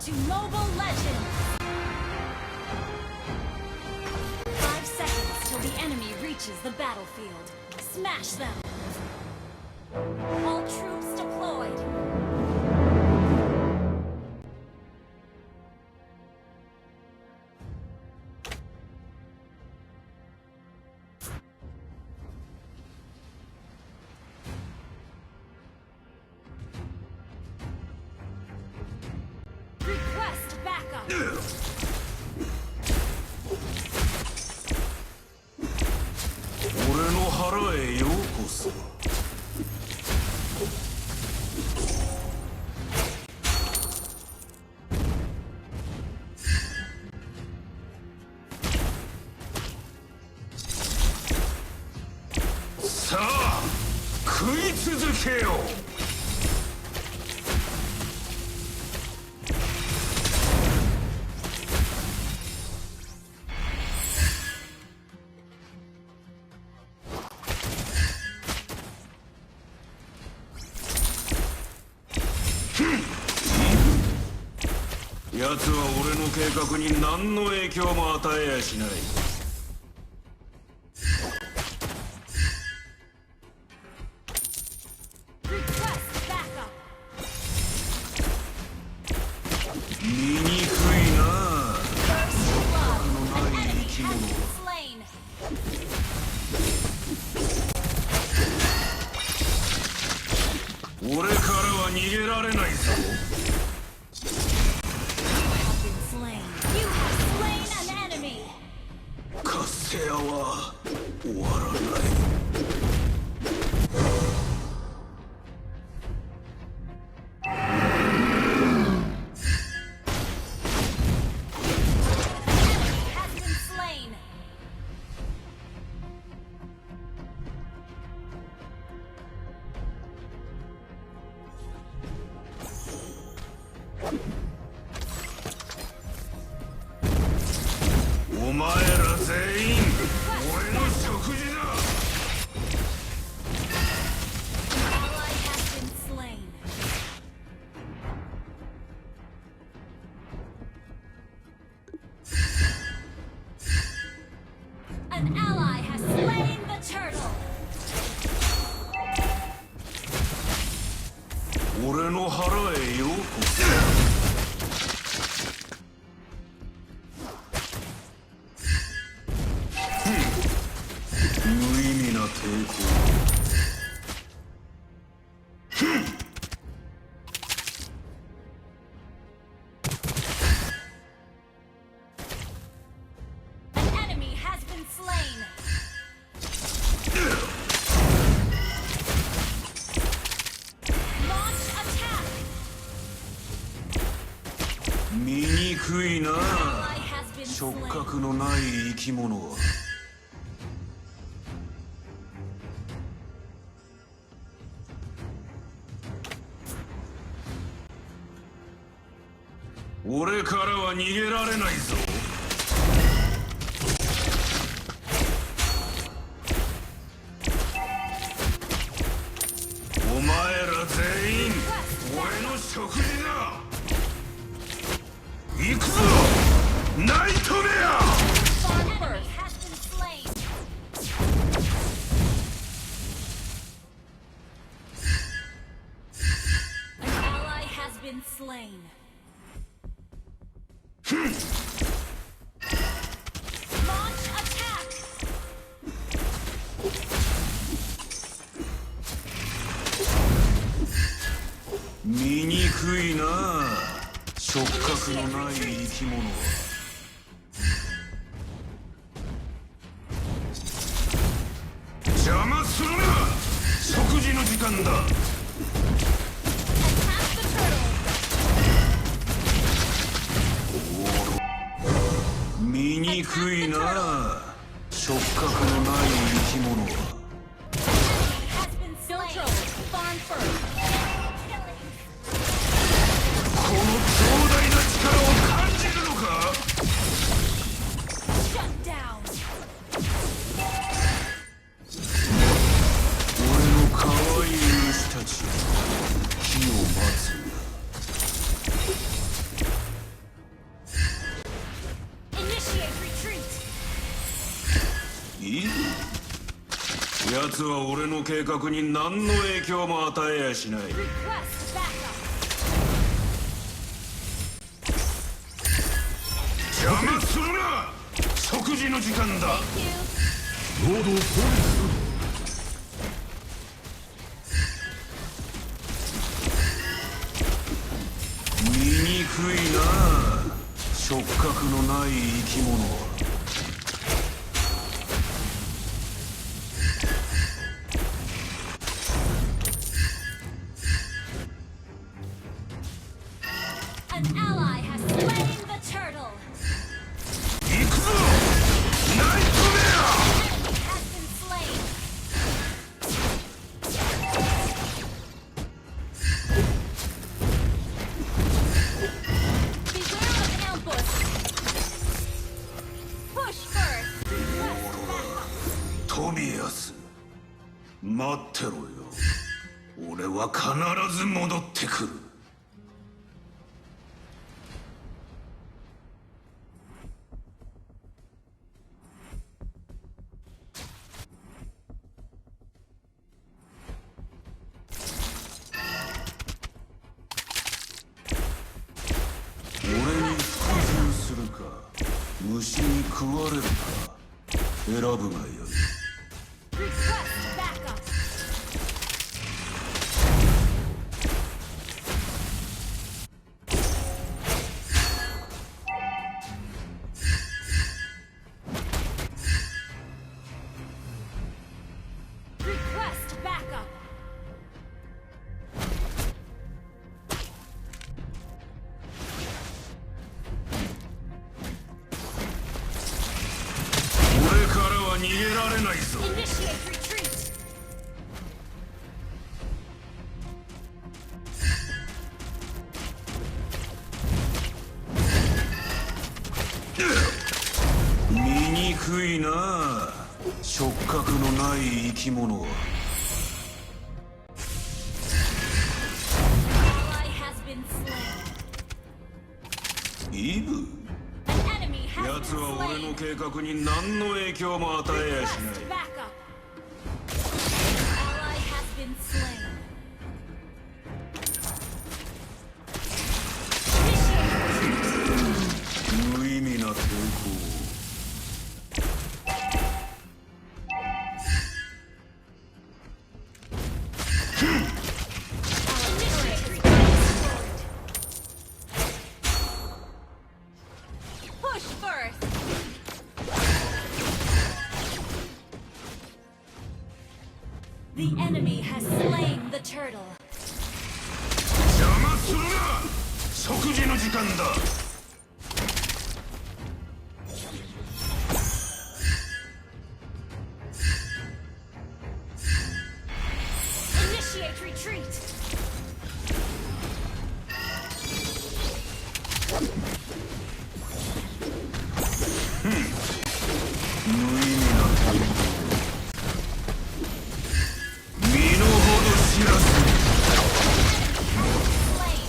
to Mobile Legends! 5 seconds till the enemy reaches the battlefield. Smash them! All troops deployed! Request backup! 俺の腹へようこそ。さあ、食い続けよう。奴は俺の計画に何の影響も与えやしない。醜いなあ、のない生き物は。俺からは逃げられないぞ。カステアは終わらない。お前ら全員俺の食事だ。An ally has slain the turtle. 俺の腹へようこそ。無意味な抵抗。An enemy has been slain. Launch attack. 醜いな Ally あ、 has been 触 slain. 覚のない生き物は。俺からは逃げられないぞ。お前ら全員俺の食事だ。行くぞナイトメア。 An enemy has been slain. An ally has been slain. Launch attack. 醜いなあ、触覚のない生き物は。邪魔するな、食事の時間だ。 Attack the turtle. 醜いなあ、触覚のない生き物は。 Has been slain. Spawn first. この強大な力を感じるのか。 Shut down. 俺の可愛い虫たち、火を待つんだ。いい奴は俺の計画に何の影響も与えやしない。 Request backup. 邪魔するな。食事の時間だ。 Thank you. ロードを攻撃する。醜いな、触覚のない生き物は。 An ally has slain the turtle. 行くぞ、ナイトメア。 Enemy has been slain. Beware of ambush. Push first. Request backup. トビアス、待ってろよ。俺は必ず戻ってくる。 俺に服従するか、虫に食われるか、選ぶがよい。 Request backup. Request backup. 俺からは逃げられないぞ。 Initiate retreat. 醜いな、触覚のない生き物は。 Ally has been slain. イブ、 An enemy has 奴 been は俺の slain. 計画に何の影響も与えやし Request ない。 backup. Ally has been slain. Initiate 無意味な抵抗。 Initiate push first. The enemy has slain the turtle. 邪魔するな、食事の時間だ。 Initiate retreat. 無意味な抵抗。身の程知らず。 Slain.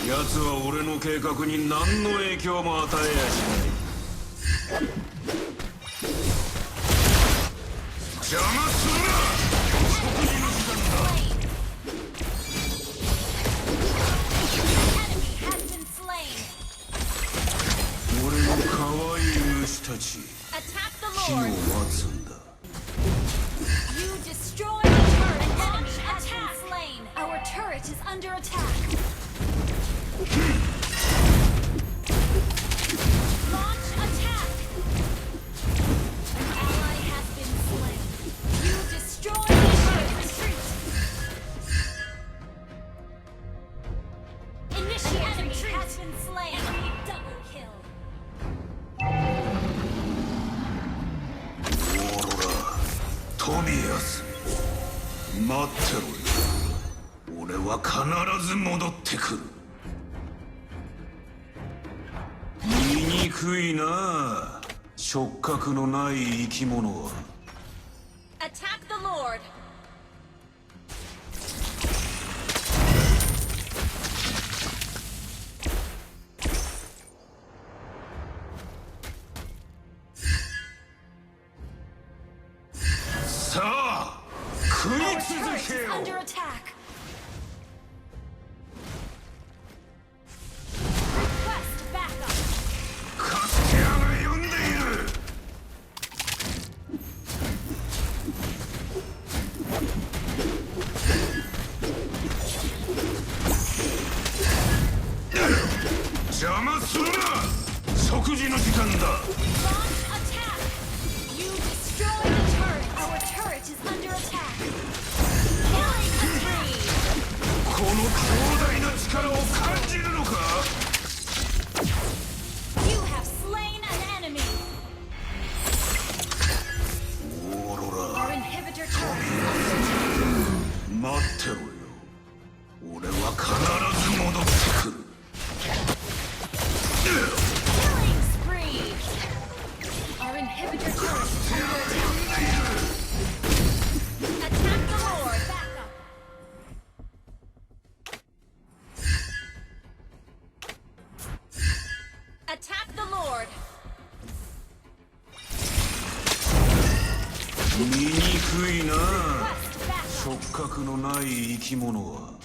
奴は俺の計画に何の影響も与えやしない。邪魔するな、食事の時間だ。 Enemy has been slain. 俺の可愛い虫たち、 Attack the 火を Lord. 待つんだ。 You destroy the turret. An enemy has been slain. Our turret is under attack. Launch attack. An ally has been slain. You destroy the turret. Retreat. Initiate retreat. Has been slain. Enemy double kill. オーロラ、トビアス、待ってろよ。俺は必ず戻ってくる。醜いな、触覚のない生き物は。 Attack the Lord. under attack. Request backup. カスティアが呼んでいる。邪魔するな。食事の時間だ。 Launch attack. You destroyed a turret. Our turret is under attack. Killing spree. この強大な力を感じるのか。 You have slain an enemy. オーロラ Our inhibitor turret is under attack. 待ってろよ。俺は必ず戻ってくる。 Killing spree. Our inhibitor turret is under attack. Attack the Lord. Backup. Attack the Lord. 見にくいな。 Request backup. 触覚のない生き物は。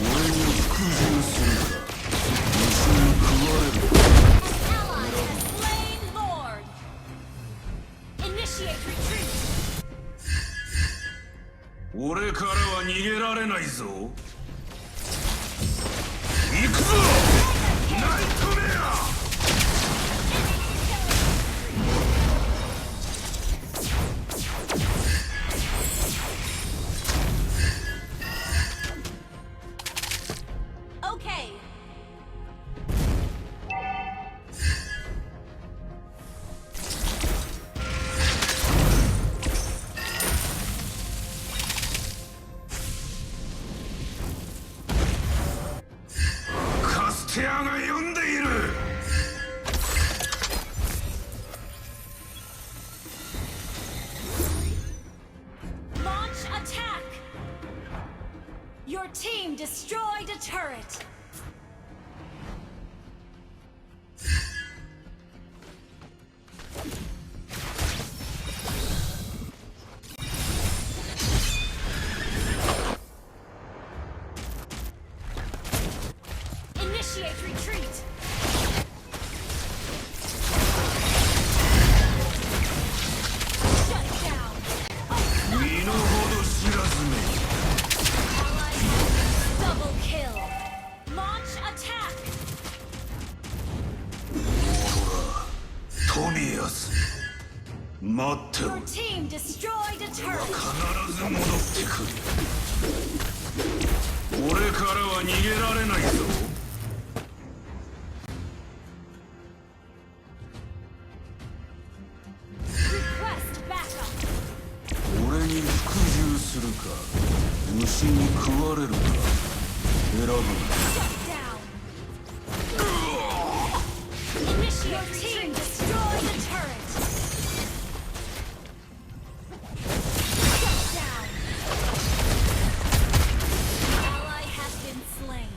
俺に服従するか。虫に食われるか。 Ally has slain Lord. Initiate retreat. 俺からは逃げられないぞ。行くぞ。ナイトメア。 Okay.「カステアが呼んでいる。 Launch attack. Your team destroyed a turret. Initiate retreat. Shut it down. 身の程知らずめ。 Double kill. Launch attack. トミアス。待ってろ。 Your team destroyed a turret. 必ず戻ってくる。俺からは逃げられないぞ。 Request backup. 俺に服従するか。虫に食われるか。選ぶな。 Shut down. Initiate your team destroyed the turret. Shut down. Ally has been slain.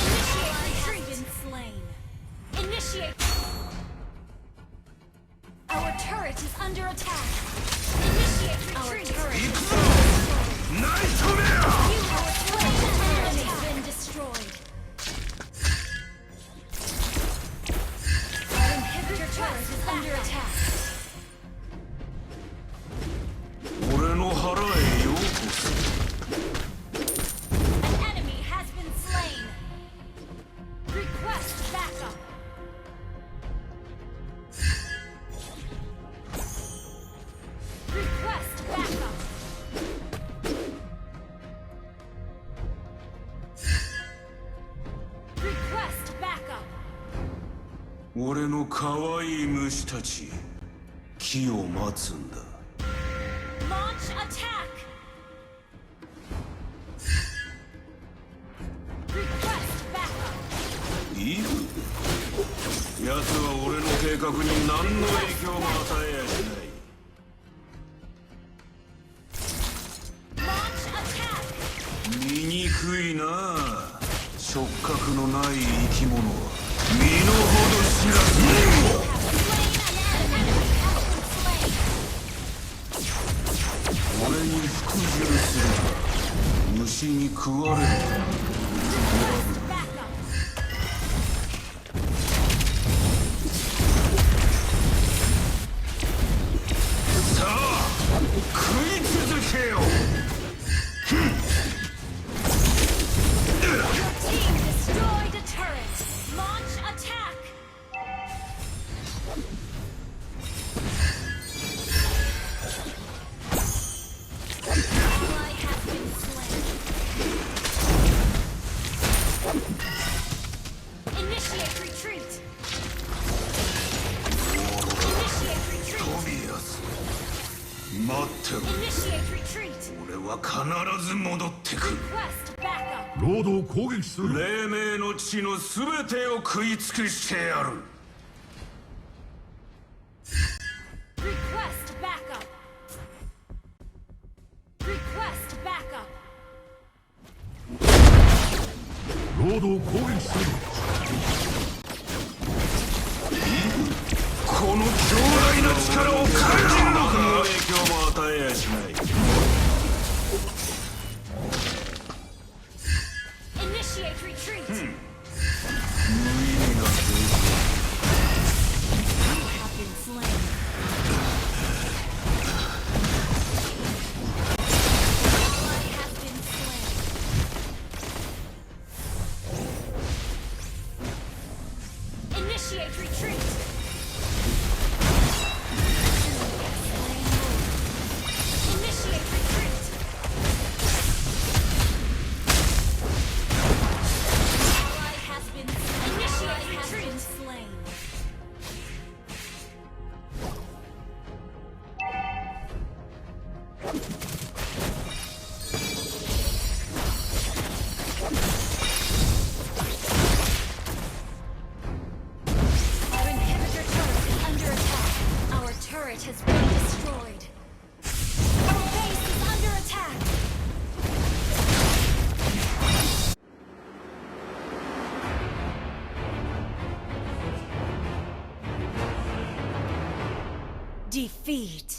Initiate retreat. Been slain. Initiate. Our turret is under attack. Initiate retreat. Our turret 行く is ぞ。ナイトメア。 You have slain an enemy. Has been destroyed. Our inhibitor turret is under attack. 俺の腹へようこそ。 An enemy has been slain. Request backup. Request backup. Request backup. 俺の可愛い虫たち。木を待つんだ。 Launch attack. Request backup. いいか。奴は俺の計画に何の影響も与えやしない。 Launch attack. 醜いなあ。触覚のない生き物は身の程知らず。虫に食われる。 Request backup. さあ食い続けよ。 Team destroyed a turret. Launch attack. Ally has been slain. Initiate retreat. Initiate ト retreat. ビアス待ってろ。 Initiate retreat. 俺は必ず戻ってくる。 Request backup. ロードを攻撃する。黎明の地のすべてを食い尽くしてやる。 Request backup. Request backup. ロードを攻撃する。この強大な力を感じんのか。影響も与えやしない。 Initiate retreat. You 無意味な have been slain. Ally has been slain. Initiate retreat. Initiate retreat. Ally has been slain. Our inhibitor turret is under attack. Our turret has been destroyed. Our base is under attack. Defeat.